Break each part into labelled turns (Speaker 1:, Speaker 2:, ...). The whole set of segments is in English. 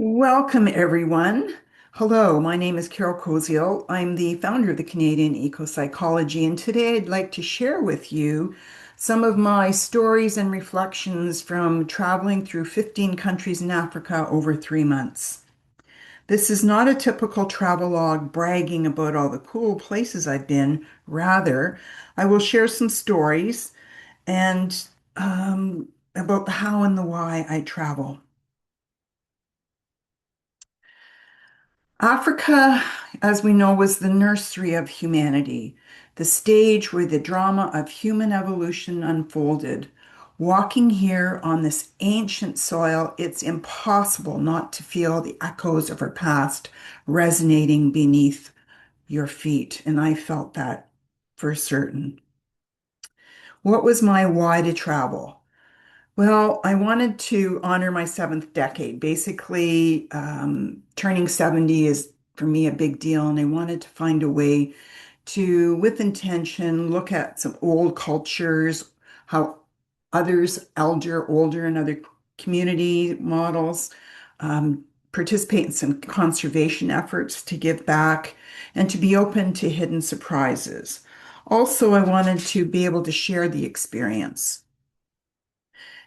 Speaker 1: Welcome, everyone. Hello, my name is Carol Koziol. I'm the founder of the Canadian Eco-Psychology, and today I'd like to share with you some of my stories and reflections from traveling through 15 countries in Africa over 3 months. This is not a typical travelogue bragging about all the cool places I've been. Rather, I will share some stories and about the how and the why I travel. Africa, as we know, was the nursery of humanity, the stage where the drama of human evolution unfolded. Walking here on this ancient soil, it's impossible not to feel the echoes of our past resonating beneath your feet. And I felt that for certain. What was my why to travel? Well, I wanted to honor my seventh decade. Basically, turning 70 is for me a big deal, and I wanted to find a way to, with intention, look at some old cultures, how others, older, and other community models participate in some conservation efforts to give back and to be open to hidden surprises. Also, I wanted to be able to share the experience.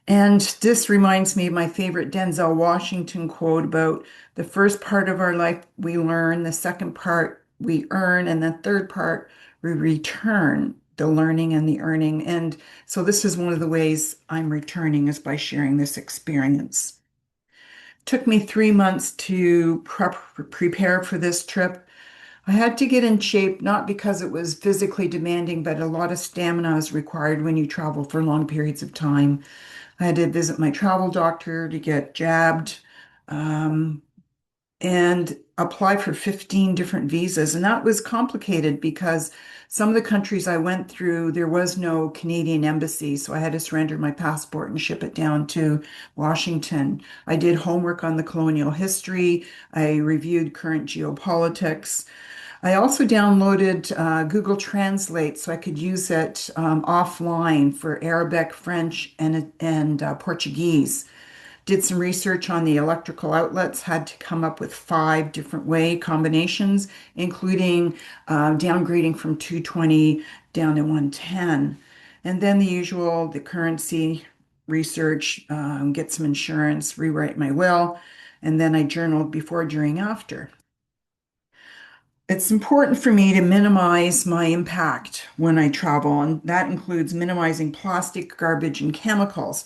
Speaker 1: And this reminds me of my favorite Denzel Washington quote about the first part of our life we learn, the second part we earn, and the third part we return the learning and the earning. And so this is one of the ways I'm returning is by sharing this experience. Took me 3 months to prepare for this trip. I had to get in shape, not because it was physically demanding, but a lot of stamina is required when you travel for long periods of time. I had to visit my travel doctor to get jabbed, um, and apply for 15 different visas. And that was complicated because some of the countries I went through, there was no Canadian embassy. So I had to surrender my passport and ship it down to Washington. I did homework on the colonial history. I reviewed current geopolitics. I also downloaded Google Translate so I could use it offline for Arabic, French, and Portuguese. Did some research on the electrical outlets, had to come up with 5 different way combinations, including downgrading from 220 down to 110. And then the usual, the currency research, get some insurance, rewrite my will, and then I journaled before, during, after. It's important for me to minimize my impact when I travel, and that includes minimizing plastic, garbage, and chemicals.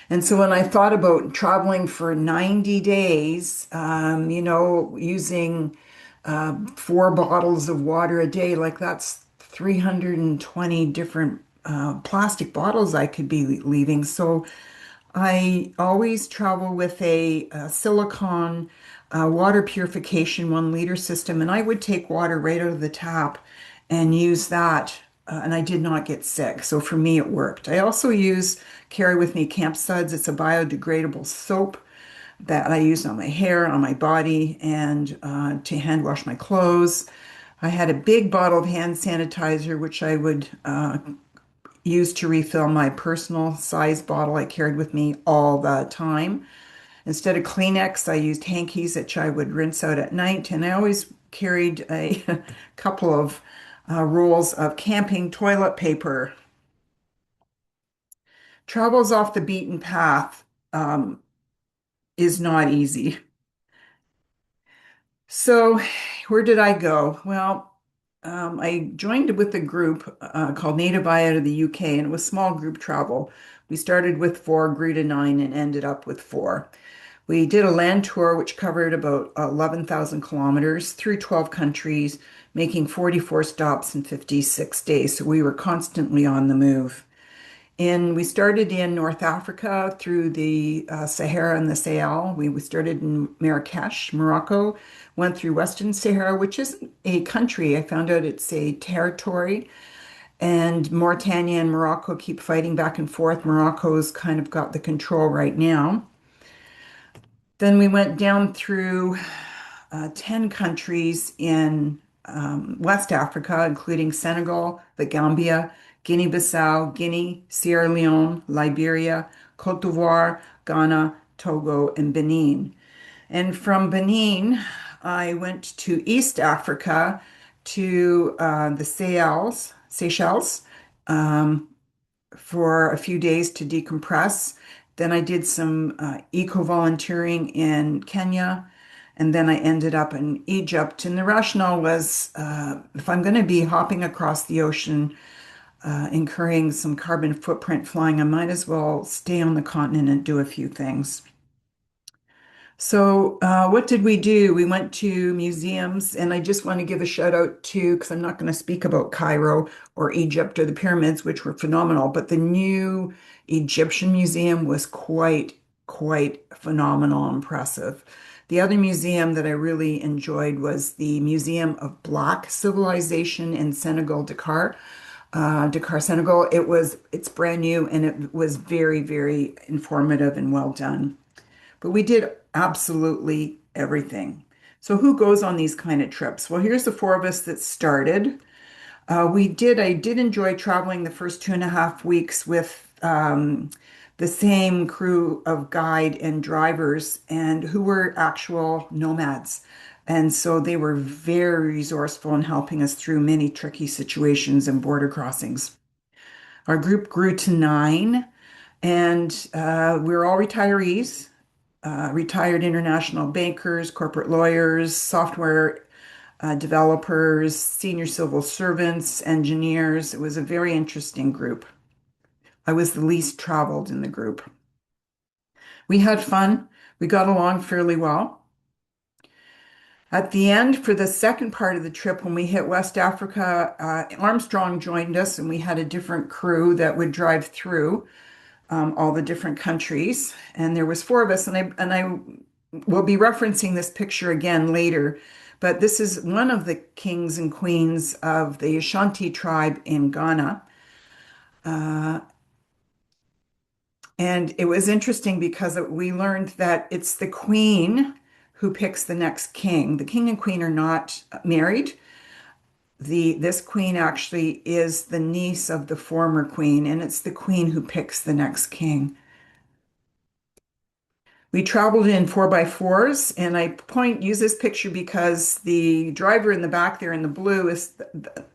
Speaker 1: And so when I thought about traveling for 90 days, using 4 bottles of water a day, like that's 320 different plastic bottles I could be leaving. So I always travel with a silicone water purification 1 liter system, and I would take water right out of the tap and use that. And I did not get sick. So for me, it worked. I also carry with me Camp Suds. It's a biodegradable soap that I use on my hair, on my body, and to hand wash my clothes. I had a big bottle of hand sanitizer, which I would used to refill my personal size bottle I carried with me all the time. Instead of Kleenex, I used hankies, which I would rinse out at night. And I always carried a couple of rolls of camping toilet paper. Travels off the beaten path is not easy. So, where did I go? Well, I joined with a group called Native Eye out of the UK, and it was small group travel. We started with 4, grew to 9, and ended up with 4. We did a land tour which covered about 11,000 kilometers through 12 countries, making 44 stops in 56 days. So we were constantly on the move. And we started in North Africa through the Sahara and the Sahel. We started in Marrakesh, Morocco, went through Western Sahara, which isn't a country. I found out it's a territory. And Mauritania and Morocco keep fighting back and forth. Morocco's kind of got the control right now. Then we went down through 10 countries in West Africa, including Senegal, the Gambia, Guinea-Bissau, Guinea, Sierra Leone, Liberia, Cote d'Ivoire, Ghana, Togo, and Benin. And from Benin, I went to East Africa to the Seychelles, um, for a few days to decompress. Then I did some eco-volunteering in Kenya, and then I ended up in Egypt. And the rationale was if I'm going to be hopping across the ocean, incurring some carbon footprint flying, I might as well stay on the continent and do a few things. So, what did we do? We went to museums, and I just want to give a shout out to, because I'm not going to speak about Cairo or Egypt or the pyramids, which were phenomenal, but the new Egyptian museum was quite phenomenal and impressive. The other museum that I really enjoyed was the Museum of Black Civilization in Senegal, Dakar, Senegal. It's brand new and it was very informative and well done. But we did absolutely everything. So who goes on these kind of trips? Well, here's the four of us that started. I did enjoy traveling the first 2.5 weeks with the same crew of guide and drivers and who were actual nomads. And so they were very resourceful in helping us through many tricky situations and border crossings. Our group grew to nine, and we were all retirees, retired international bankers, corporate lawyers, software developers, senior civil servants, engineers. It was a very interesting group. I was the least traveled in the group. We had fun. We got along fairly well. At the end, for the second part of the trip, when we hit West Africa, Armstrong joined us, and we had a different crew that would drive through all the different countries. And there was four of us, and I will be referencing this picture again later. But this is one of the kings and queens of the Ashanti tribe in Ghana. Uh, and it was interesting because we learned that it's the queen who picks the next king. The king and queen are not married. This queen actually is the niece of the former queen, and it's the queen who picks the next king. We traveled in 4x4s, and use this picture because the driver in the back there in the blue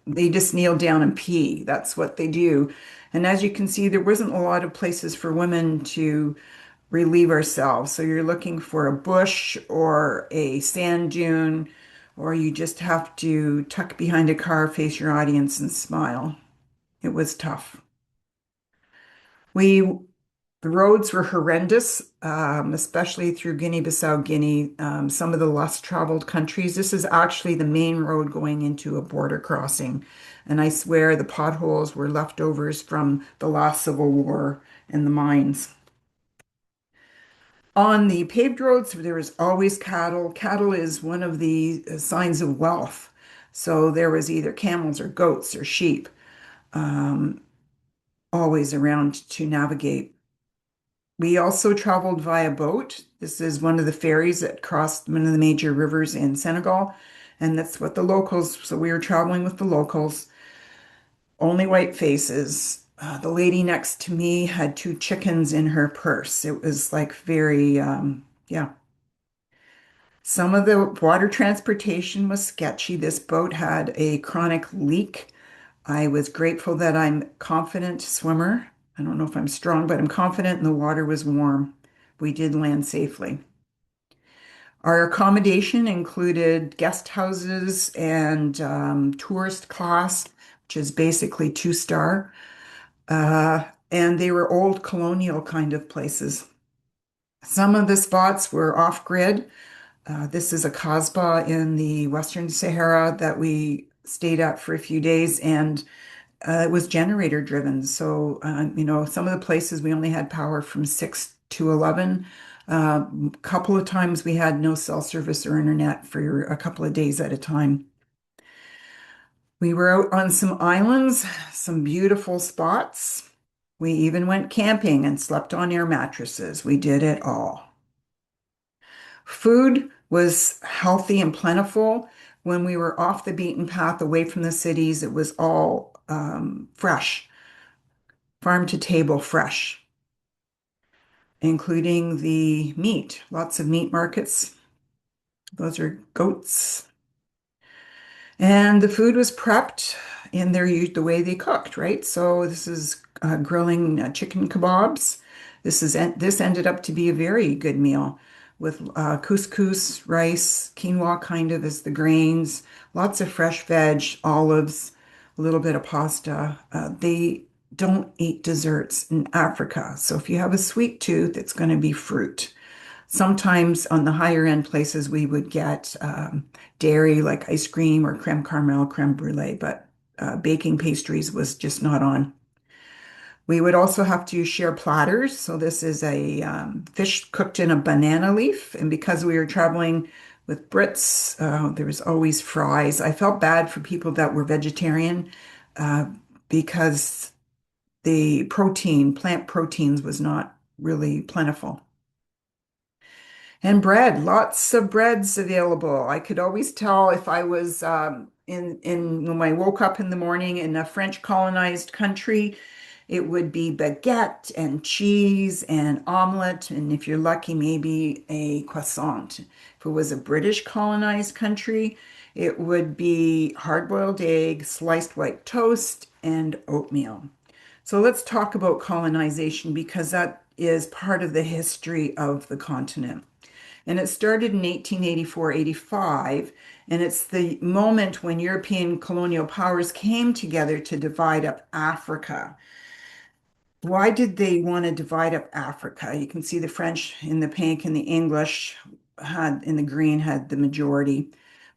Speaker 1: they just kneel down and pee. That's what they do. And as you can see, there wasn't a lot of places for women to relieve ourselves. So you're looking for a bush or a sand dune, or you just have to tuck behind a car, face your audience, and smile. It was tough. We The roads were horrendous, especially through Guinea-Bissau, Guinea, some of the less traveled countries. This is actually the main road going into a border crossing. And I swear the potholes were leftovers from the last civil war and the mines. On the paved roads, there was always cattle. Cattle is one of the signs of wealth. So there was either camels or goats or sheep, um, always around to navigate. We also traveled via boat. This is one of the ferries that crossed one of the major rivers in Senegal. And that's what the locals, so we were traveling with the locals, only white faces. The lady next to me had two chickens in her purse. It was like yeah. Some of the water transportation was sketchy. This boat had a chronic leak. I was grateful that I'm a confident swimmer. I don't know if I'm strong, but I'm confident and the water was warm. We did land safely. Our accommodation included guest houses and tourist class, which is basically two-star. And they were old colonial kind of places. Some of the spots were off-grid. This is a kasbah in the Western Sahara that we stayed at for a few days, and it was generator driven. So, some of the places we only had power from 6 to 11. A couple of times we had no cell service or internet for a couple of days at a time. We were out on some islands, some beautiful spots. We even went camping and slept on air mattresses. We did it all. Food was healthy and plentiful. When we were off the beaten path away from the cities, it was all fresh, farm to table fresh, including the meat, lots of meat markets. Those are goats. And the food was prepped in the way they cooked, right? So this is grilling chicken kebabs. This ended up to be a very good meal with couscous, rice, quinoa kind of as the grains, lots of fresh veg, olives, a little bit of pasta. They don't eat desserts in Africa. So if you have a sweet tooth, it's going to be fruit. Sometimes on the higher end places, we would get dairy like ice cream or creme caramel, creme brulee, but baking pastries was just not on. We would also have to share platters. So this is a fish cooked in a banana leaf. And because we were traveling with Brits, there was always fries. I felt bad for people that were vegetarian uh, because the plant proteins was not really plentiful. And bread, lots of breads available. I could always tell if I was in when I woke up in the morning in a French colonized country, it would be baguette and cheese and omelet, and if you're lucky, maybe a croissant. If it was a British colonized country, it would be hard-boiled egg, sliced white toast, and oatmeal. So let's talk about colonization because that is part of the history of the continent. And it started in 1884-85, and it's the moment when European colonial powers came together to divide up Africa. Why did they want to divide up Africa? You can see the French in the pink and the English had in the green had the majority.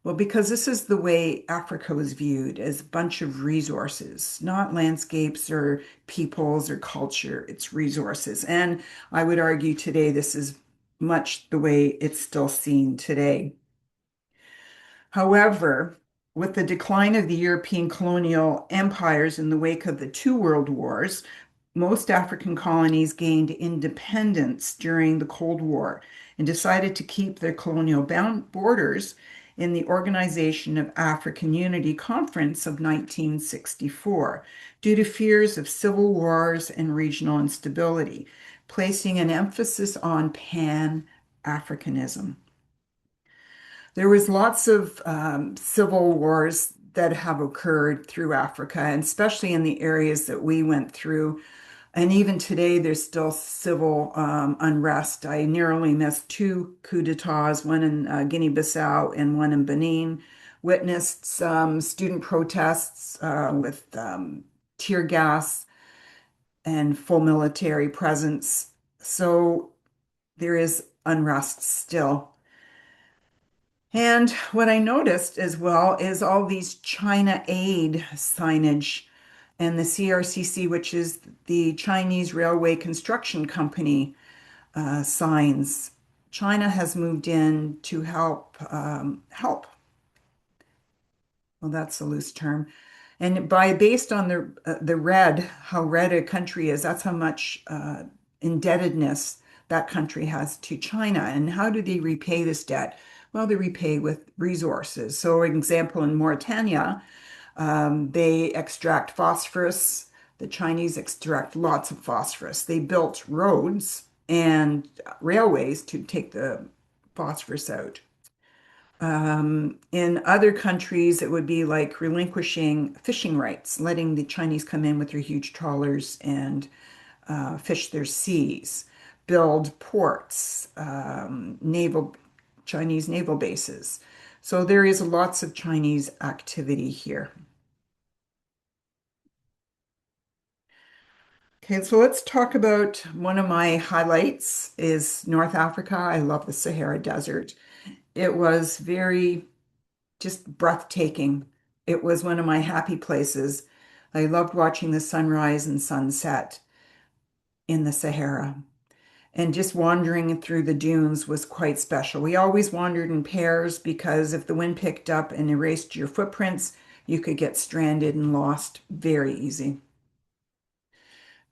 Speaker 1: Well, because this is the way Africa was viewed as a bunch of resources, not landscapes or peoples or culture, it's resources. And I would argue today this is much the way it's still seen today. However, with the decline of the European colonial empires in the wake of the two world wars, most African colonies gained independence during the Cold War and decided to keep their colonial borders in the Organization of African Unity Conference of 1964 due to fears of civil wars and regional instability, placing an emphasis on Pan-Africanism. There was lots of civil wars that have occurred through Africa, and especially in the areas that we went through. And even today, there's still civil unrest. I narrowly missed two coups d'etats, one in Guinea-Bissau and one in Benin. Witnessed some student protests with tear gas and full military presence. So there is unrest still. And what I noticed as well is all these China aid signage and the CRCC, which is the Chinese Railway Construction Company, signs. China has moved in to help. Well, that's a loose term. And based on the red, how red a country is, that's how much indebtedness that country has to China. And how do they repay this debt? Well, they repay with resources. So, an example in Mauritania, they extract phosphorus. The Chinese extract lots of phosphorus. They built roads and railways to take the phosphorus out. In other countries, it would be like relinquishing fishing rights, letting the Chinese come in with their huge trawlers and fish their seas, build ports, Chinese naval bases. So there is lots of Chinese activity here. Okay, so let's talk about one of my highlights is North Africa. I love the Sahara Desert. It was very just breathtaking. It was one of my happy places. I loved watching the sunrise and sunset in the Sahara. And just wandering through the dunes was quite special. We always wandered in pairs because if the wind picked up and erased your footprints, you could get stranded and lost very easy.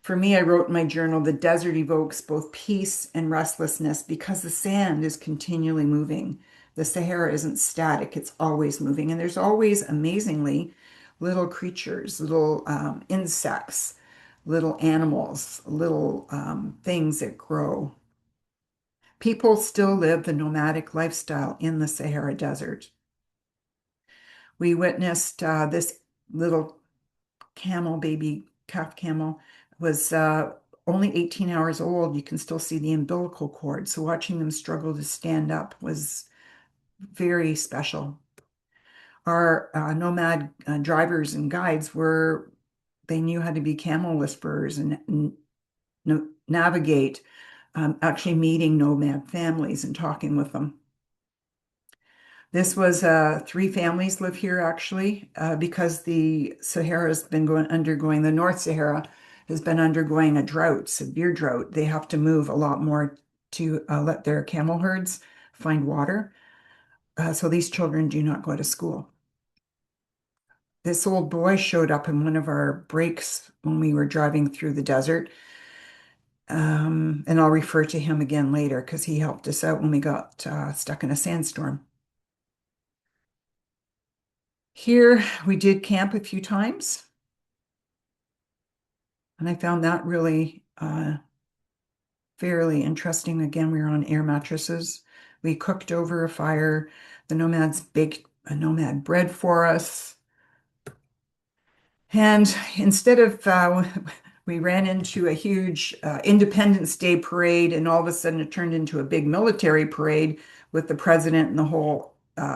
Speaker 1: For me, I wrote in my journal, the desert evokes both peace and restlessness because the sand is continually moving. The Sahara isn't static, it's always moving. And there's always, amazingly, little creatures, little insects, little animals, little things that grow. People still live the nomadic lifestyle in the Sahara Desert. We witnessed this little camel, baby calf camel, was only 18 hours old. You can still see the umbilical cord. So watching them struggle to stand up was very special. Our nomad drivers and guides they knew how to be camel whisperers and navigate actually meeting nomad families and talking with them. This was three families live here actually, because the Sahara has been undergoing, the North Sahara has been undergoing a drought, severe drought. They have to move a lot more to let their camel herds find water. So these children do not go to school. This old boy showed up in one of our breaks when we were driving through the desert. And I'll refer to him again later because he helped us out when we got stuck in a sandstorm. Here we did camp a few times, and I found that really fairly interesting. Again, we were on air mattresses. We cooked over a fire. The nomads baked a nomad bread for us. And instead of, we ran into a huge Independence Day parade, and all of a sudden it turned into a big military parade with the president, and the whole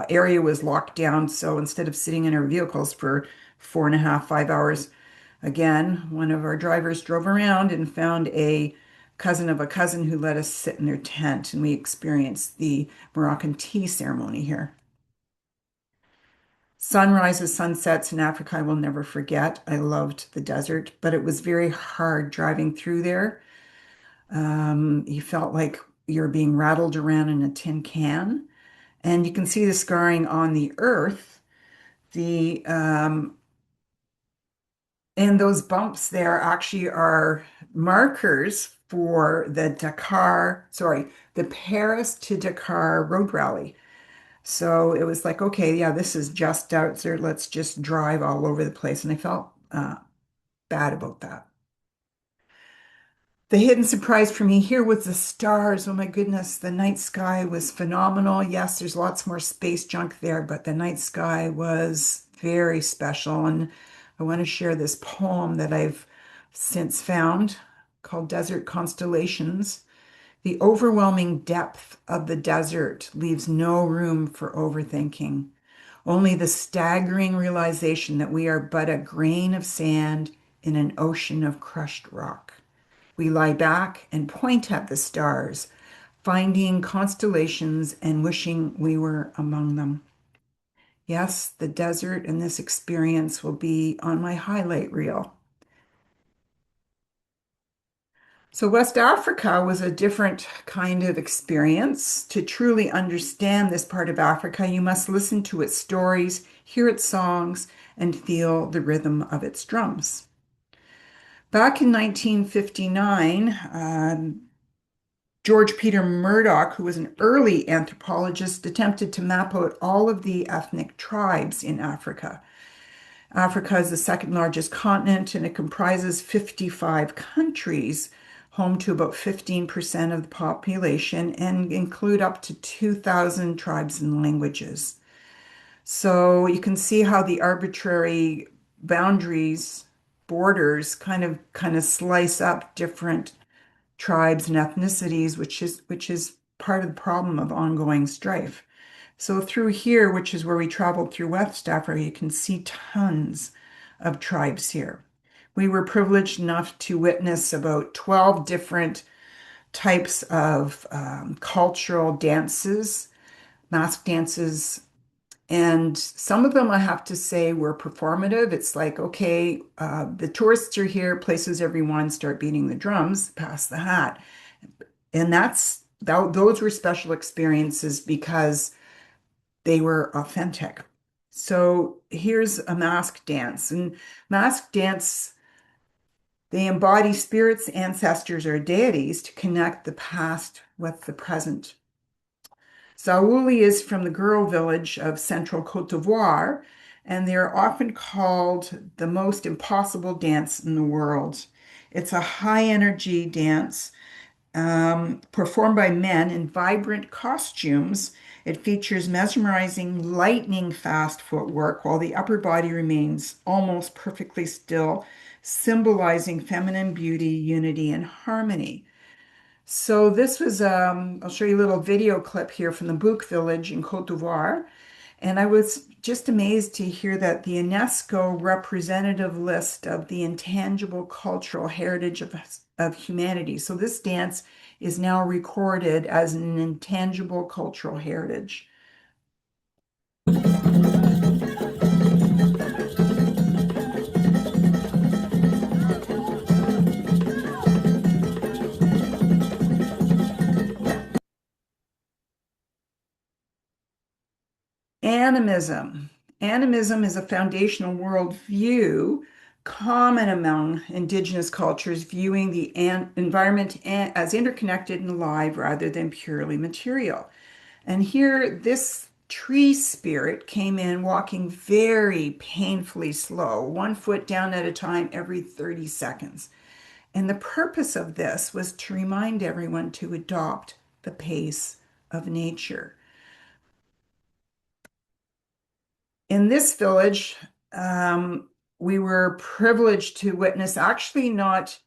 Speaker 1: area was locked down. So instead of sitting in our vehicles for 4.5, 5 hours, again, one of our drivers drove around and found a cousin of a cousin who let us sit in their tent, and we experienced the Moroccan tea ceremony here. Sunrises, sunsets in Africa, I will never forget. I loved the desert, but it was very hard driving through there. You felt like you're being rattled around in a tin can, and you can see the scarring on the earth. The And those bumps there actually are markers for the Paris to Dakar road rally. So it was like, okay, yeah, this is just out there. Let's just drive all over the place. And I felt bad about that. The hidden surprise for me here was the stars. Oh my goodness, the night sky was phenomenal. Yes, there's lots more space junk there, but the night sky was very special. And I want to share this poem that I've since found called Desert Constellations. The overwhelming depth of the desert leaves no room for overthinking. Only the staggering realization that we are but a grain of sand in an ocean of crushed rock. We lie back and point at the stars, finding constellations and wishing we were among them. Yes, the desert and this experience will be on my highlight reel. So, West Africa was a different kind of experience. To truly understand this part of Africa, you must listen to its stories, hear its songs, and feel the rhythm of its drums. Back in 1959, George Peter Murdoch, who was an early anthropologist, attempted to map out all of the ethnic tribes in Africa. Africa is the second largest continent, and it comprises 55 countries, home to about 15% of the population, and include up to 2,000 tribes and languages. So you can see how the arbitrary boundaries, borders kind of slice up different tribes and ethnicities, which is part of the problem of ongoing strife. So through here, which is where we traveled through West Africa, you can see tons of tribes here. We were privileged enough to witness about 12 different types of cultural dances, mask dances, and some of them I have to say were performative. It's like, okay, the tourists are here, places everyone, start beating the drums, pass the hat. And those were special experiences because they were authentic. So here's a mask dance. And mask dance, they embody spirits, ancestors, or deities to connect the past with the present. Zaouli is from the Guro village of central Cote d'Ivoire, and they're often called the most impossible dance in the world. It's a high energy dance. performed by men in vibrant costumes. It features mesmerizing, lightning fast footwork while the upper body remains almost perfectly still, symbolizing feminine beauty, unity, and harmony. So this was, I'll show you a little video clip here from the Bouk village in Côte d'Ivoire. And I was just amazed to hear that the UNESCO representative list of the intangible cultural heritage of humanity. So this dance is now recorded as an intangible cultural heritage. Animism. Animism is a foundational worldview common among indigenous cultures, viewing the environment as interconnected and alive rather than purely material. And here, this tree spirit came in walking very painfully slow, 1 foot down at a time every 30 seconds. And the purpose of this was to remind everyone to adopt the pace of nature. In this village, we were privileged to witness actually not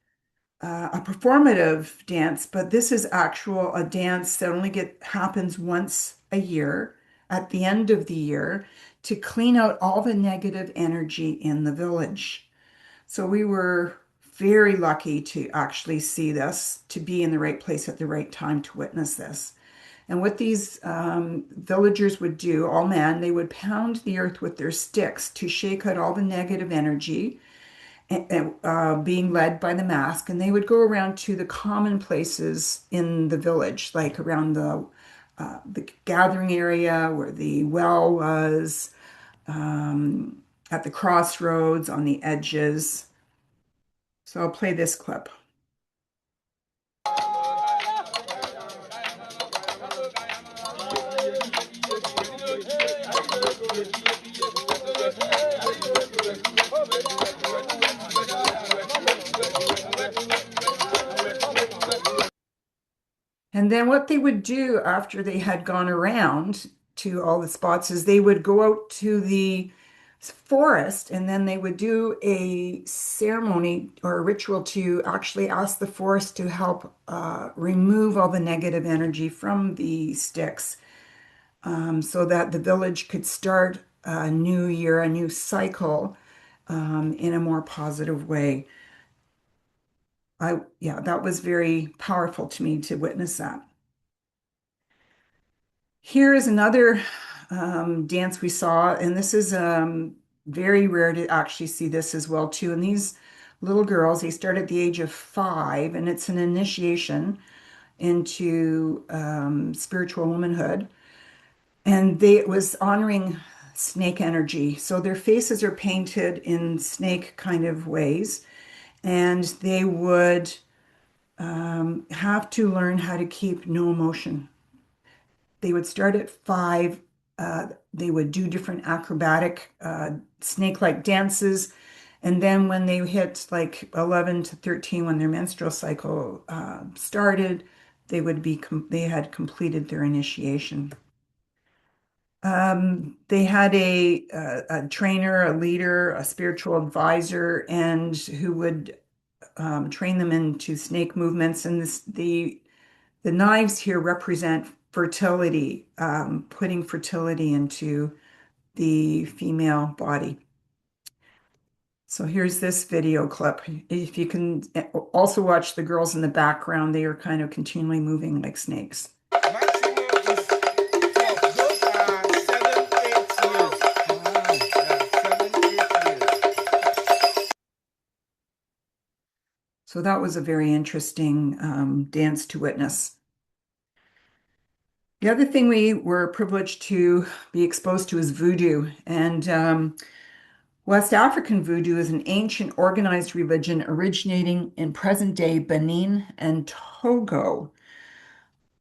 Speaker 1: a performative dance, but this is actual a dance that only happens once a year at the end of the year to clean out all the negative energy in the village. So we were very lucky to actually see this, to be in the right place at the right time to witness this. And what these villagers would do, all men, they would pound the earth with their sticks to shake out all the negative energy, being led by the mask. And they would go around to the common places in the village, like around the gathering area where the well was, at the crossroads, on the edges. So I'll play this clip. And then what they would do after they had gone around to all the spots is they would go out to the forest and then they would do a ceremony or a ritual to actually ask the forest to help remove all the negative energy from the sticks, so that the village could start a new year, a new cycle, in a more positive way. Yeah, that was very powerful to me to witness that. Here is another dance we saw, and this is very rare to actually see this as well too. And these little girls, they start at the age of 5, and it's an initiation into spiritual womanhood. And it was honoring snake energy. So their faces are painted in snake kind of ways, and they would have to learn how to keep no emotion. They would start at 5. They would do different acrobatic snake-like dances. And then when they hit like 11 to 13, when their menstrual cycle started, they had completed their initiation. They had a trainer, a leader, a spiritual advisor, and who would train them into snake movements. And the knives here represent fertility, putting fertility into the female body. So here's this video clip. If you can also watch the girls in the background, they are kind of continually moving like snakes. Maximum is 12. Those are 7, 8 years. Yeah, 7, 8 years. So that was a very interesting dance to witness. The other thing we were privileged to be exposed to is voodoo. And West African voodoo is an ancient organized religion originating in present-day Benin and Togo.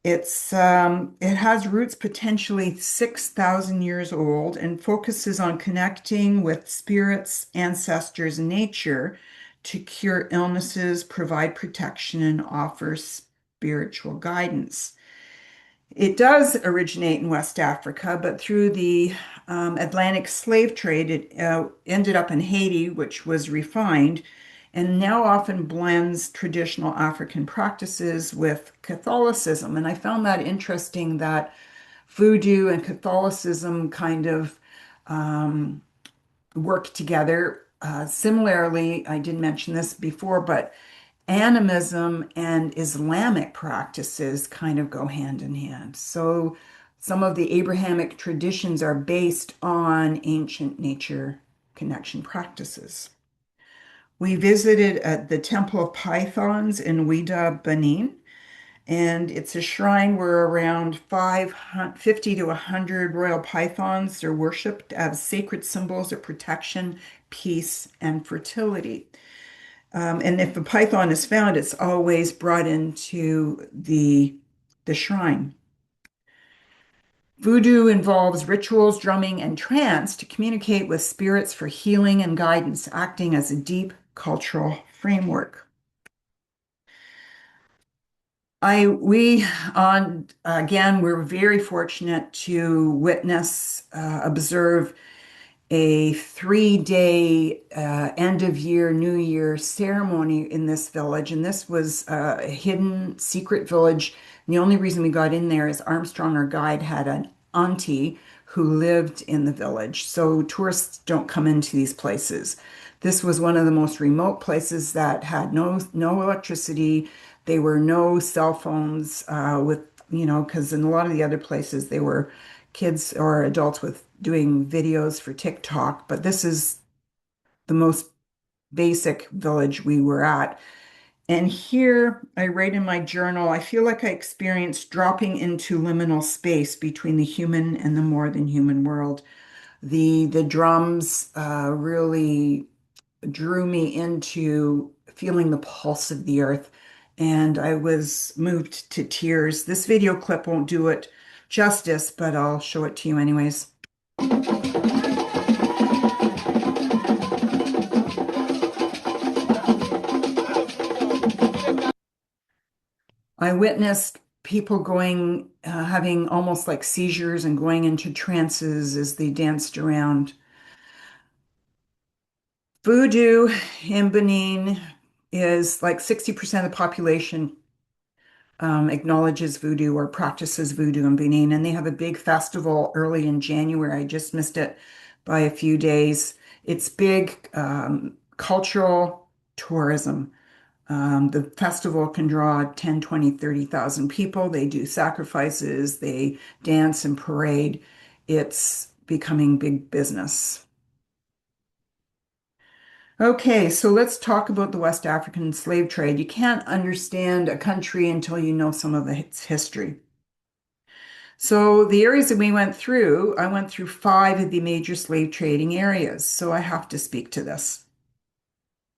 Speaker 1: It has roots potentially 6,000 years old and focuses on connecting with spirits, ancestors, and nature to cure illnesses, provide protection, and offers spiritual guidance. It does originate in West Africa, but through the Atlantic slave trade, it ended up in Haiti, which was refined, and now often blends traditional African practices with Catholicism. And I found that interesting that voodoo and Catholicism kind of work together. Similarly, I didn't mention this before, but animism and Islamic practices kind of go hand in hand. So some of the Abrahamic traditions are based on ancient nature connection practices. We visited at the Temple of Pythons in Ouidah, Benin, and it's a shrine where around 50 to 100 royal pythons are worshipped as sacred symbols of protection, peace, and fertility. And if a python is found, it's always brought into the shrine. Voodoo involves rituals, drumming, and trance to communicate with spirits for healing and guidance, acting as a deep cultural framework. We on again, we're very fortunate to witness, observe a 3 day end of year, New Year ceremony in this village. And this was a hidden secret village. And the only reason we got in there is Armstrong, our guide, had an auntie who lived in the village. So tourists don't come into these places. This was one of the most remote places that had no electricity. There were no cell phones because in a lot of the other places they were kids or adults with doing videos for TikTok, but this is the most basic village we were at. And here I write in my journal, I feel like I experienced dropping into liminal space between the human and the more than human world. The drums really drew me into feeling the pulse of the earth, and I was moved to tears. This video clip won't do it justice, but I'll show it to you anyways. I witnessed people having almost like seizures and going into trances as they danced around. Voodoo in Benin is like 60% of the population acknowledges voodoo or practices voodoo in Benin, and they have a big festival early in January. I just missed it by a few days. It's big cultural tourism. The festival can draw 10, 20, 30,000 people. They do sacrifices, they dance and parade. It's becoming big business. Okay, so let's talk about the West African slave trade. You can't understand a country until you know some of its history. So the areas that I went through 5 of the major slave trading areas. So I have to speak to this,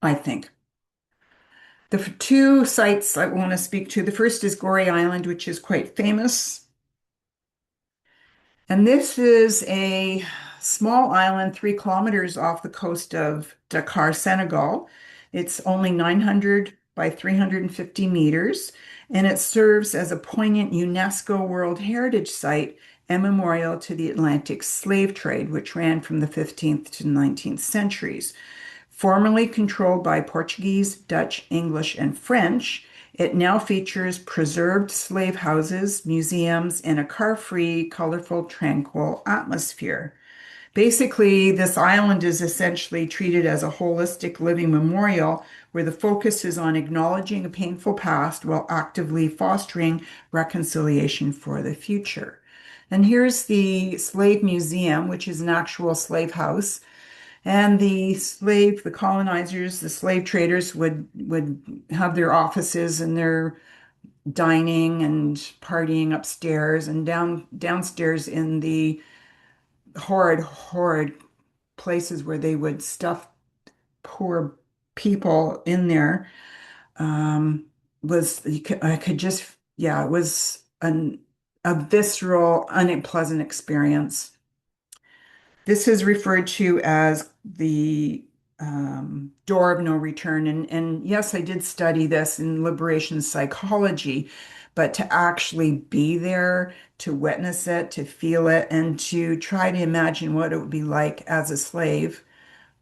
Speaker 1: I think. The 2 sites I want to speak to, the first is Gorée Island, which is quite famous. And this is a small island 3 kilometers off the coast of Dakar, Senegal. It's only 900 by 350 meters, and it serves as a poignant UNESCO World Heritage Site and memorial to the Atlantic slave trade, which ran from the 15th to 19th centuries. Formerly controlled by Portuguese, Dutch, English, and French, it now features preserved slave houses, museums, and a car-free, colorful, tranquil atmosphere. Basically, this island is essentially treated as a holistic living memorial where the focus is on acknowledging a painful past while actively fostering reconciliation for the future. And here's the Slave Museum, which is an actual slave house. And the colonizers, the slave traders would have their offices and their dining and partying upstairs, and downstairs in the horrid places where they would stuff poor people in there. I could just, yeah, it was a visceral, unpleasant experience. This is referred to as the door of no return. And yes, I did study this in liberation psychology, but to actually be there, to witness it, to feel it, and to try to imagine what it would be like as a slave,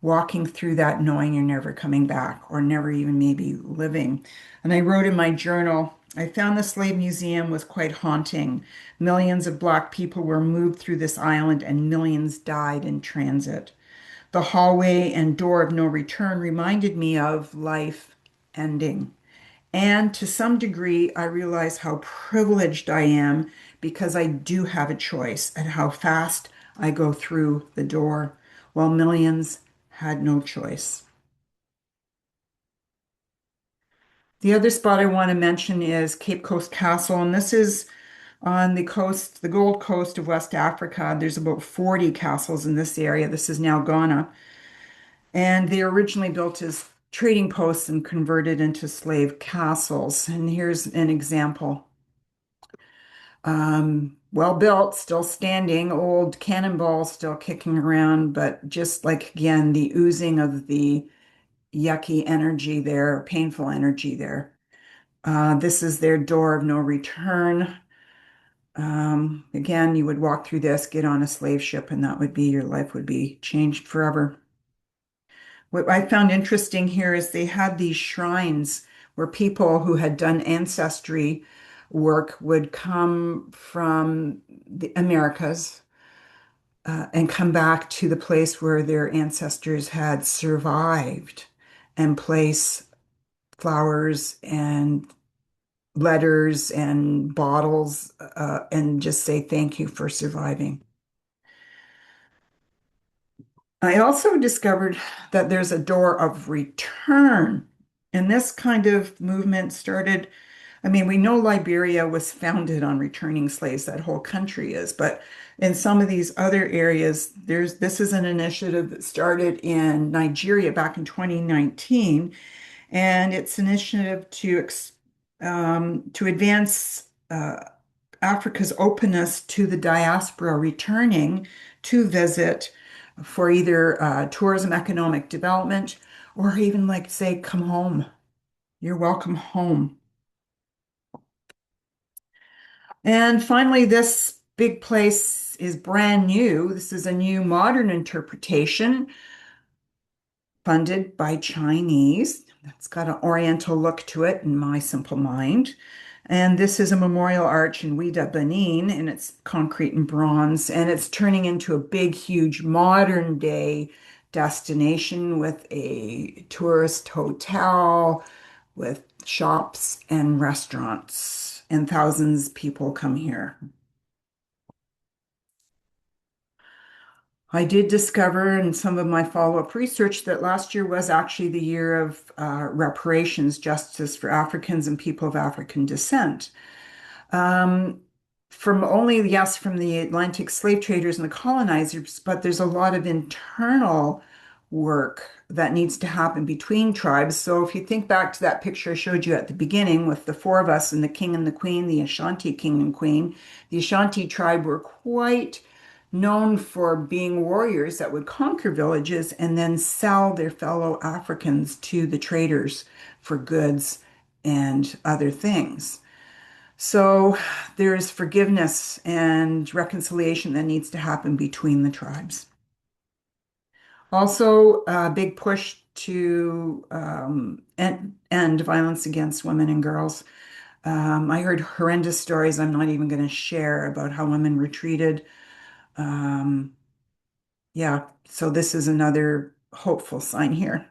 Speaker 1: walking through that knowing you're never coming back or never even maybe living. And I wrote in my journal, I found the slave museum was quite haunting. Millions of Black people were moved through this island and millions died in transit. The hallway and door of no return reminded me of life ending. And to some degree, I realize how privileged I am because I do have a choice at how fast I go through the door, while millions had no choice. The other spot I want to mention is Cape Coast Castle, and this is on the coast, the Gold Coast of West Africa. There's about 40 castles in this area. This is now Ghana. And they were originally built as trading posts and converted into slave castles. And here's an example. Well built, still standing, old cannonballs still kicking around, but just like again, the oozing of the yucky energy there, painful energy there. This is their door of no return. Again, you would walk through this, get on a slave ship, and that would be your life would be changed forever. What I found interesting here is they had these shrines where people who had done ancestry work would come from the Americas and come back to the place where their ancestors had survived and place flowers and letters and bottles and just say thank you for surviving. I also discovered that there's a door of return. And this kind of movement started, I mean, we know Liberia was founded on returning slaves, that whole country is, but in some of these other areas, this is an initiative that started in Nigeria back in 2019, and it's an initiative to advance Africa's openness to the diaspora returning to visit for either tourism, economic development, or even like say, come home. You're welcome home. And finally, this big place is brand new. This is a new modern interpretation funded by Chinese. It's got an Oriental look to it in my simple mind. And this is a memorial arch in Ouida, Benin, and it's concrete and bronze, and it's turning into a big, huge modern day destination with a tourist hotel, with shops and restaurants, and thousands of people come here. I did discover in some of my follow-up research that last year was actually the year of reparations, justice for Africans and people of African descent. Um, from only, yes, from the Atlantic slave traders and the colonizers, but there's a lot of internal work that needs to happen between tribes. So if you think back to that picture I showed you at the beginning with the four of us and the king and the queen, the Ashanti king and queen, the Ashanti tribe were quite known for being warriors that would conquer villages and then sell their fellow Africans to the traders for goods and other things. So there's forgiveness and reconciliation that needs to happen between the tribes. Also, a big push to end violence against women and girls. I heard horrendous stories I'm not even going to share about how women were treated. Um, yeah, so this is another hopeful sign here.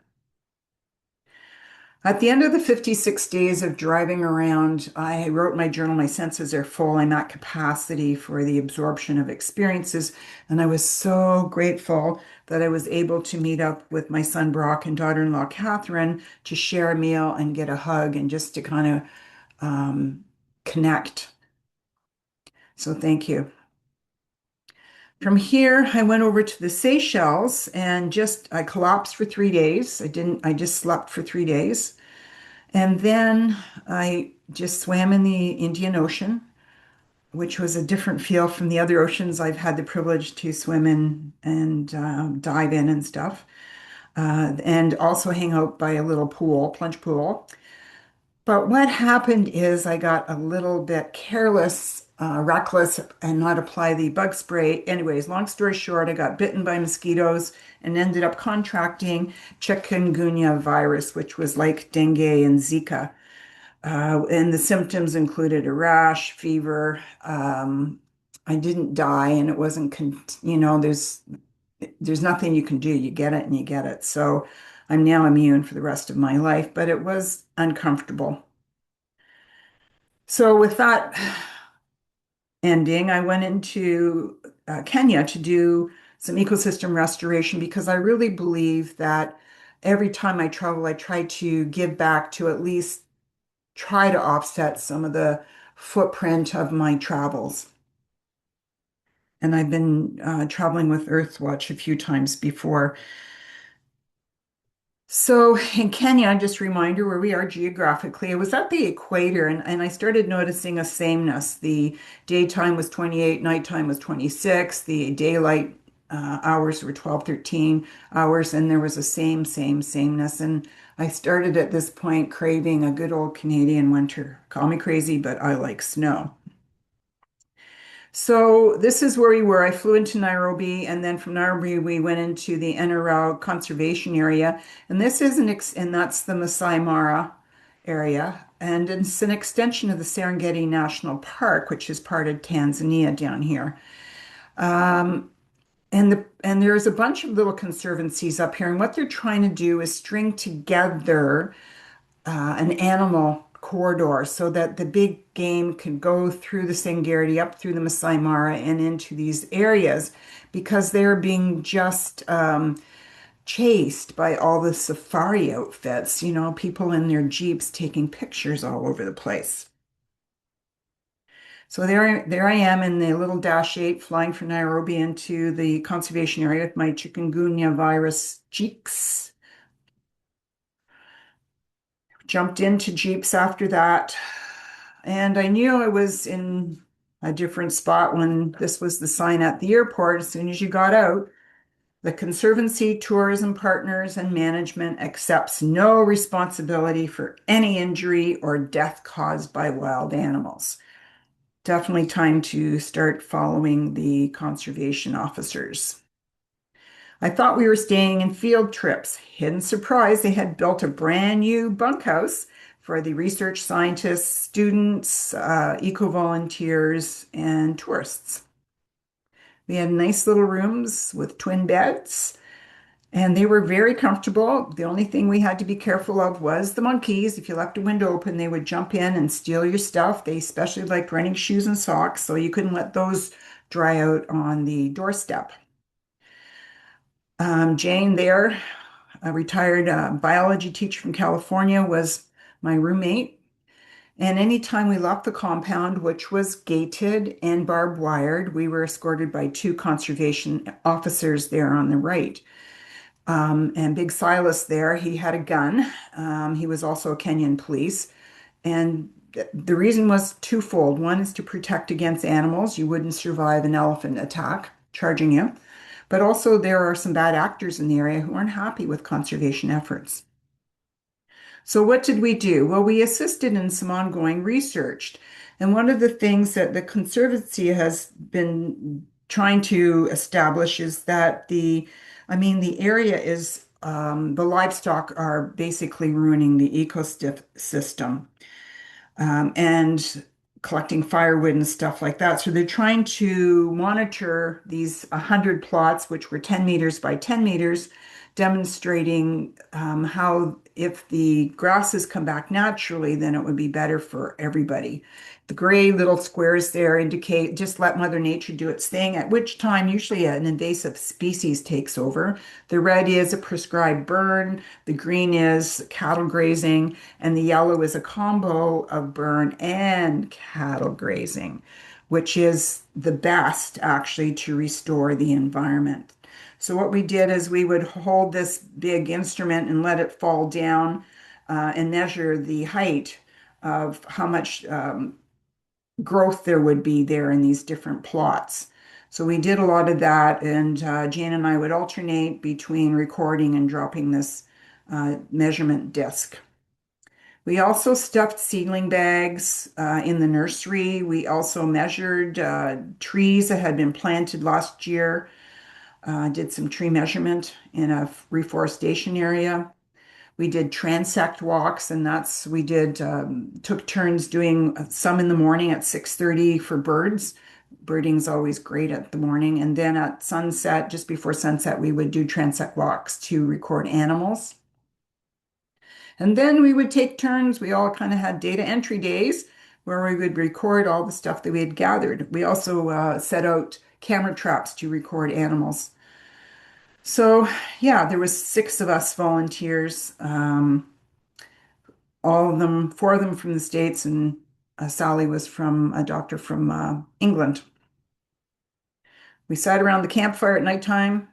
Speaker 1: At the end of the 56 days of driving around, I wrote in my journal, my senses are full. I'm at capacity for the absorption of experiences. And I was so grateful that I was able to meet up with my son Brock and daughter-in-law Catherine to share a meal and get a hug and just to kind of connect. So thank you. From here, I went over to the Seychelles and I collapsed for 3 days. I just slept for 3 days. And then I just swam in the Indian Ocean, which was a different feel from the other oceans I've had the privilege to swim in and dive in and stuff. and also hang out by a little pool, plunge pool. But what happened is I got a little bit careless, reckless, and not apply the bug spray. Anyways, long story short, I got bitten by mosquitoes and ended up contracting chikungunya virus, which was like dengue and Zika. And the symptoms included a rash, fever. I didn't die, and it wasn't, there's nothing you can do. You get it and you get it. So I'm now immune for the rest of my life, but it was uncomfortable. So with that ending, I went into Kenya to do some ecosystem restoration because I really believe that every time I travel, I try to give back to at least try to offset some of the footprint of my travels. And I've been traveling with Earthwatch a few times before. So in Kenya, just a reminder where we are geographically, it was at the equator, and I started noticing a sameness. The daytime was 28, nighttime was 26, the daylight hours were 12, 13 hours, and there was a sameness. And I started at this point craving a good old Canadian winter. Call me crazy, but I like snow. So this is where we were. I flew into Nairobi, and then from Nairobi we went into the NRL conservation area, and this is and that's the Masai Mara area, and it's an extension of the Serengeti National Park, which is part of Tanzania down here. And there's a bunch of little conservancies up here, and what they're trying to do is string together an animal corridor so that the big game can go through the Serengeti, up through the Masai Mara, and into these areas because they're being just chased by all the safari outfits, people in their Jeeps taking pictures all over the place. So there I am in the little Dash 8 flying from Nairobi into the conservation area with my chikungunya virus cheeks. Jumped into Jeeps after that. And I knew I was in a different spot when this was the sign at the airport. As soon as you got out, the Conservancy Tourism Partners and Management accepts no responsibility for any injury or death caused by wild animals. Definitely time to start following the conservation officers. I thought we were staying in field trips. Hidden surprise, they had built a brand new bunkhouse for the research scientists, students, eco-volunteers, and tourists. We had nice little rooms with twin beds, and they were very comfortable. The only thing we had to be careful of was the monkeys. If you left a window open, they would jump in and steal your stuff. They especially liked running shoes and socks, so you couldn't let those dry out on the doorstep. Jane there, a retired biology teacher from California, was my roommate. And anytime we left the compound, which was gated and barbed wired, we were escorted by two conservation officers there on the right. And Big Silas there, he had a gun. He was also a Kenyan police. And the reason was twofold. One is to protect against animals. You wouldn't survive an elephant attack charging you. But also, there are some bad actors in the area who aren't happy with conservation efforts. So, what did we do? Well, we assisted in some ongoing research. And one of the things that the Conservancy has been trying to establish is that the area is, the livestock are basically ruining the ecosystem and collecting firewood and stuff like that. So they're trying to monitor these 100 plots, which were 10 meters by 10 meters, demonstrating how if the grasses come back naturally, then it would be better for everybody. The gray little squares there indicate just let Mother Nature do its thing, at which time usually an invasive species takes over. The red is a prescribed burn, the green is cattle grazing, and the yellow is a combo of burn and cattle grazing, which is the best actually to restore the environment. So what we did is we would hold this big instrument and let it fall down and measure the height of how much growth there would be there in these different plots. So we did a lot of that, and Jane and I would alternate between recording and dropping this measurement disc. We also stuffed seedling bags in the nursery. We also measured trees that had been planted last year, did some tree measurement in a reforestation area. We did transect walks, and we did took turns doing some in the morning at 6:30 for birds. Birding's always great at the morning, and then at sunset, just before sunset, we would do transect walks to record animals. And then we would take turns. We all kind of had data entry days where we would record all the stuff that we had gathered. We also set out camera traps to record animals. So yeah, there was six of us volunteers. All of them, four of them from the States, and Sally was from a doctor from England. We sat around the campfire at nighttime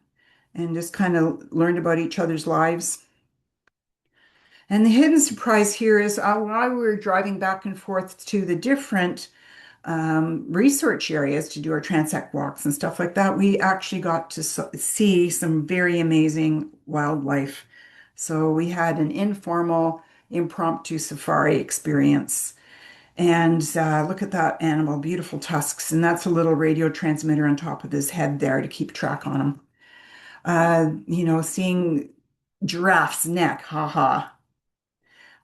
Speaker 1: and just kind of learned about each other's lives. And the hidden surprise here is while we were driving back and forth to the different research areas to do our transect walks and stuff like that, we actually got to see some very amazing wildlife. So we had an informal, impromptu safari experience. And look at that animal, beautiful tusks. And that's a little radio transmitter on top of his head there to keep track on him. Seeing giraffe's neck, haha,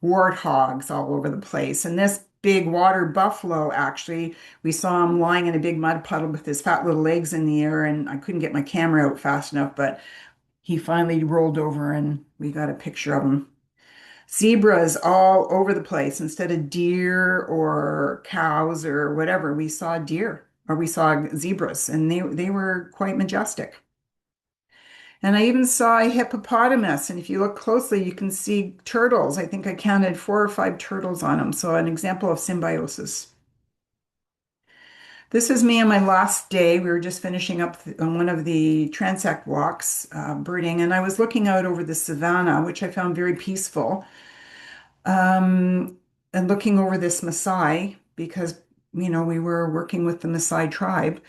Speaker 1: warthogs all over the place. And this big water buffalo, actually, we saw him lying in a big mud puddle with his fat little legs in the air. And I couldn't get my camera out fast enough, but he finally rolled over and we got a picture of him. Zebras all over the place. Instead of deer or cows or whatever, we saw deer or we saw zebras, and they were quite majestic. And I even saw a hippopotamus. And if you look closely, you can see turtles. I think I counted four or five turtles on them. So an example of symbiosis. This is me on my last day. We were just finishing up on one of the transect walks, birding, and I was looking out over the savannah, which I found very peaceful, um, and looking over this Maasai because, we were working with the Maasai tribe.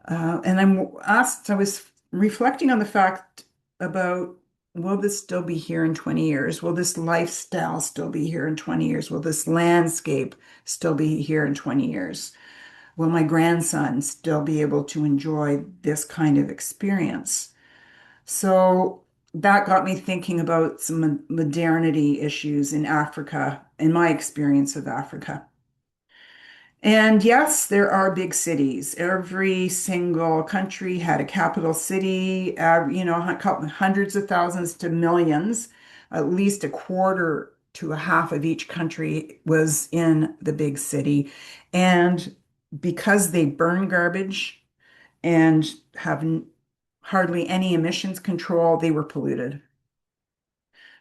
Speaker 1: And I was reflecting on the fact about, will this still be here in 20 years? Will this lifestyle still be here in 20 years? Will this landscape still be here in 20 years? Will my grandson still be able to enjoy this kind of experience? So that got me thinking about some modernity issues in Africa, in my experience of Africa. And yes, there are big cities. Every single country had a capital city, hundreds of thousands to millions. At least a quarter to a half of each country was in the big city. And because they burn garbage and have hardly any emissions control, they were polluted.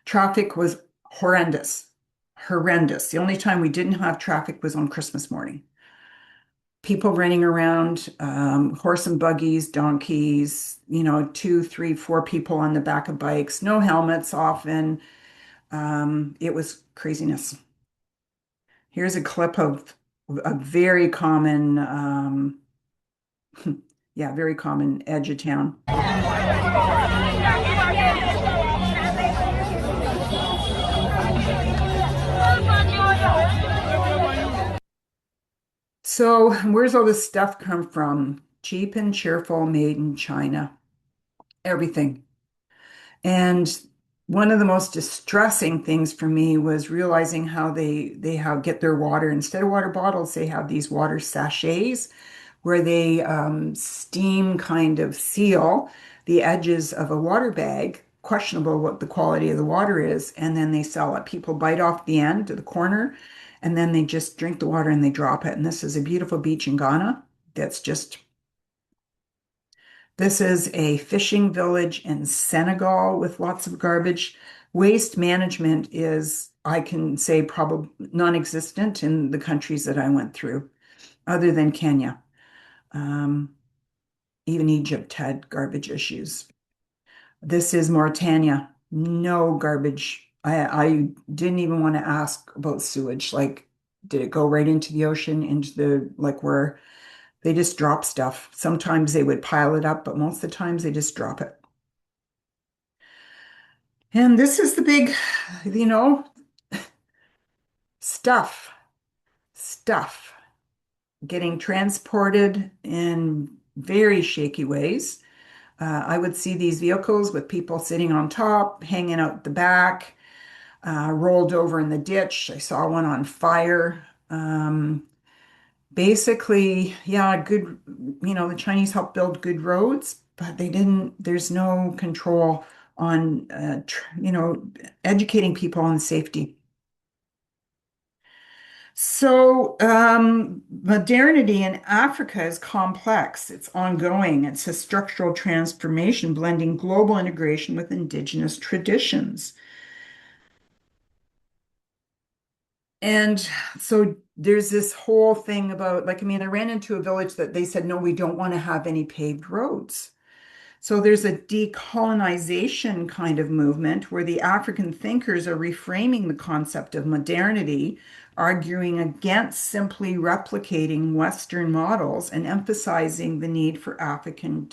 Speaker 1: Traffic was horrendous, horrendous. The only time we didn't have traffic was on Christmas morning. People running around, horse and buggies, donkeys, two, three, four people on the back of bikes, no helmets often. It was craziness. Here's a clip of a very common, yeah, very common edge of town. So, where's all this stuff come from? Cheap and cheerful, made in China. Everything. And one of the most distressing things for me was realizing how they have get their water. Instead of water bottles, they have these water sachets where they steam kind of seal the edges of a water bag, questionable what the quality of the water is, and then they sell it. People bite off the end to the corner, and then they just drink the water and they drop it. And this is a beautiful beach in Ghana that's just this is a fishing village in Senegal with lots of garbage. Waste management is, I can say, probably non-existent in the countries that I went through, other than Kenya. Um, Even Egypt had garbage issues. This is Mauritania. No garbage. I didn't even want to ask about sewage. Like, did it go right into the ocean, into the, like where They just drop stuff. Sometimes they would pile it up, but most of the times they just drop it. And this is the big, you know, stuff, stuff getting transported in very shaky ways. I would see these vehicles with people sitting on top, hanging out the back, rolled over in the ditch. I saw one on fire. Basically, yeah, good, the Chinese helped build good roads, but they didn't, there's no control on, educating people on safety. So, modernity in Africa is complex. It's ongoing. It's a structural transformation, blending global integration with indigenous traditions. And so there's this whole thing about, like, I mean, I ran into a village that they said, no, we don't want to have any paved roads. So there's a decolonization kind of movement where the African thinkers are reframing the concept of modernity, arguing against simply replicating Western models and emphasizing the need for African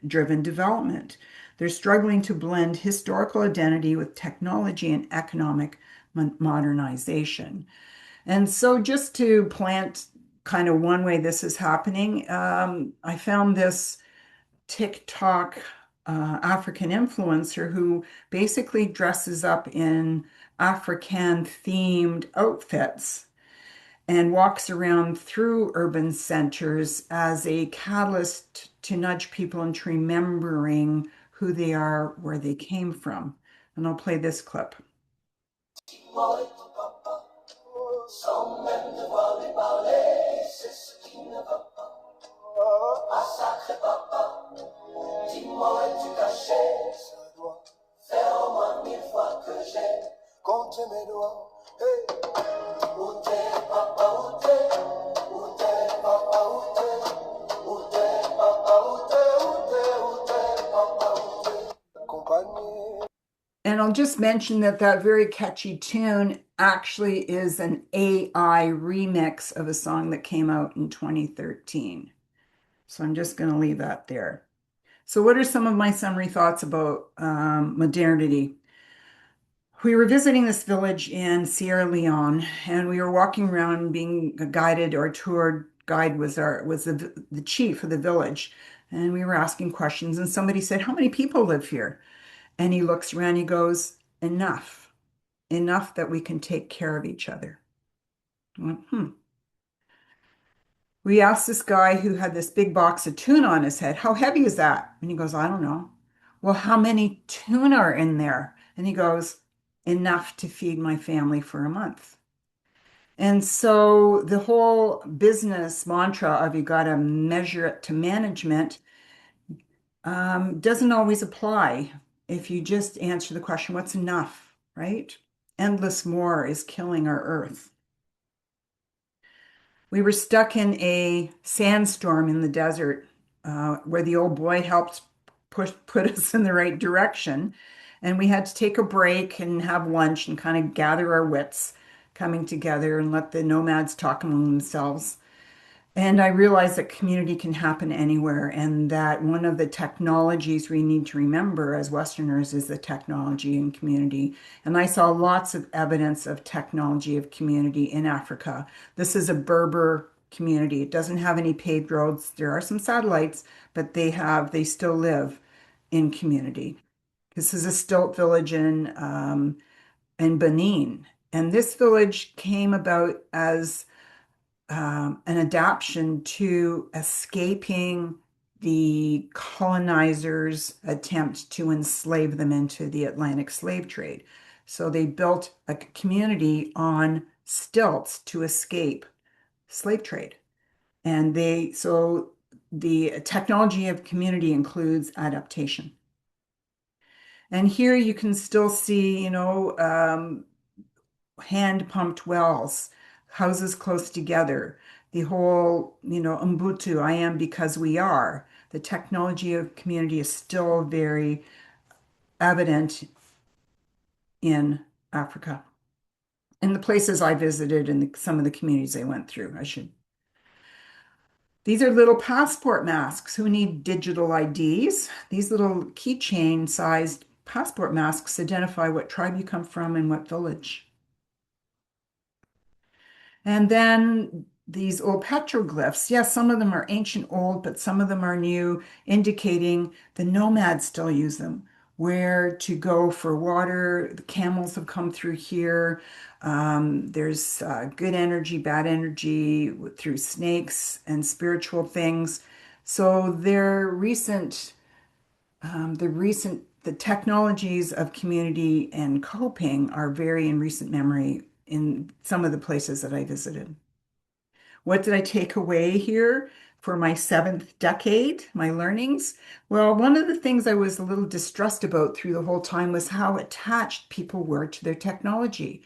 Speaker 1: driven development. They're struggling to blend historical identity with technology and economic modernization. And so, just to plant kind of one way this is happening, I found this TikTok African influencer who basically dresses up in African themed outfits and walks around through urban centers as a catalyst to nudge people into remembering who they are, where they came from. And I'll play this clip. Sans même devoir lui parler, c'est ce qui ne va pas. Ah, sacré papa, dis-moi, es-tu caché? Ça doit faire au moins 1000 fois que j'ai compté mes doigts. Hey. Où t'es, papa, où t'es? Où t'es, papa, où t'es? Où t'es, papa, où t'es? Où t'es, où t'es, papa, où t'es? Compagnie. And I'll just mention that that very catchy tune actually is an AI remix of a song that came out in 2013. So I'm just going to leave that there. So, what are some of my summary thoughts about modernity? We were visiting this village in Sierra Leone, and we were walking around being guided. Our tour guide was the chief of the village, and we were asking questions. And somebody said, "How many people live here?" And he looks around, he goes, "Enough, enough that we can take care of each other." I went, We asked this guy who had this big box of tuna on his head, "How heavy is that?" And he goes, "I don't know." "Well, how many tuna are in there?" And he goes, "Enough to feed my family for a month." And so the whole business mantra of you got to measure it to management doesn't always apply if you just answer the question, what's enough, right? Endless more is killing our earth. We were stuck in a sandstorm in the desert where the old boy helped put us in the right direction. And we had to take a break and have lunch and kind of gather our wits coming together and let the nomads talk among themselves. And I realized that community can happen anywhere, and that one of the technologies we need to remember as Westerners is the technology and community. And I saw lots of evidence of technology of community in Africa. This is a Berber community. It doesn't have any paved roads. There are some satellites, but they still live in community. This is a stilt village in Benin. And this village came about as an adaptation to escaping the colonizers' attempt to enslave them into the Atlantic slave trade. So they built a community on stilts to escape slave trade. And so the technology of community includes adaptation. And here you can still see, hand pumped wells, houses close together, the whole, Ubuntu, I am because we are. The technology of community is still very evident in Africa. In the places I visited and some of the communities I went through, I should. These are little passport masks. Who need digital IDs? These little keychain sized passport masks identify what tribe you come from and what village. And then these old petroglyphs. Yes, some of them are ancient old, but some of them are new, indicating the nomads still use them. Where to go for water. The camels have come through here. There's good energy, bad energy through snakes and spiritual things. So the technologies of community and coping are very in recent memory in some of the places that I visited. What did I take away here for my seventh decade, my learnings? Well, one of the things I was a little distressed about through the whole time was how attached people were to their technology.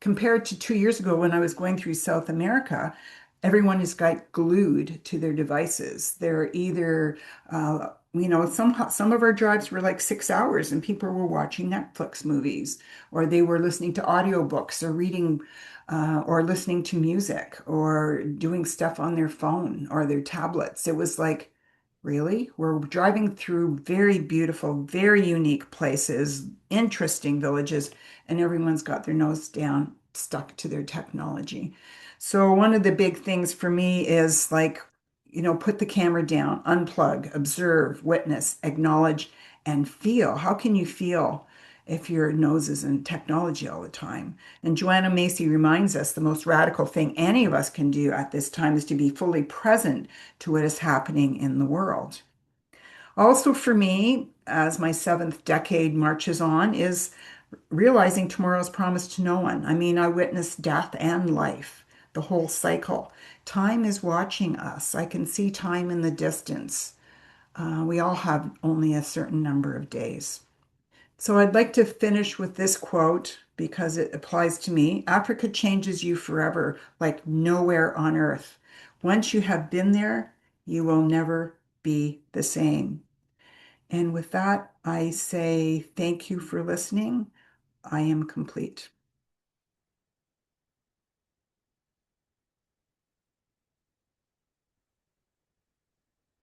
Speaker 1: Compared to 2 years ago when I was going through South America, everyone is got glued to their devices. They're either, some of our drives were like 6 hours and people were watching Netflix movies, or they were listening to audiobooks or reading or listening to music or doing stuff on their phone or their tablets. It was like, really? We're driving through very beautiful, very unique places, interesting villages, and everyone's got their nose down, stuck to their technology. So, one of the big things for me is like, put the camera down, unplug, observe, witness, acknowledge, and feel. How can you feel if your nose is in technology all the time? And Joanna Macy reminds us the most radical thing any of us can do at this time is to be fully present to what is happening in the world. Also, for me, as my seventh decade marches on, is realizing tomorrow's promised to no one. I mean, I witnessed death and life, the whole cycle. Time is watching us. I can see time in the distance. We all have only a certain number of days. So I'd like to finish with this quote because it applies to me. Africa changes you forever, like nowhere on earth. Once you have been there, you will never be the same. And with that, I say thank you for listening. I am complete.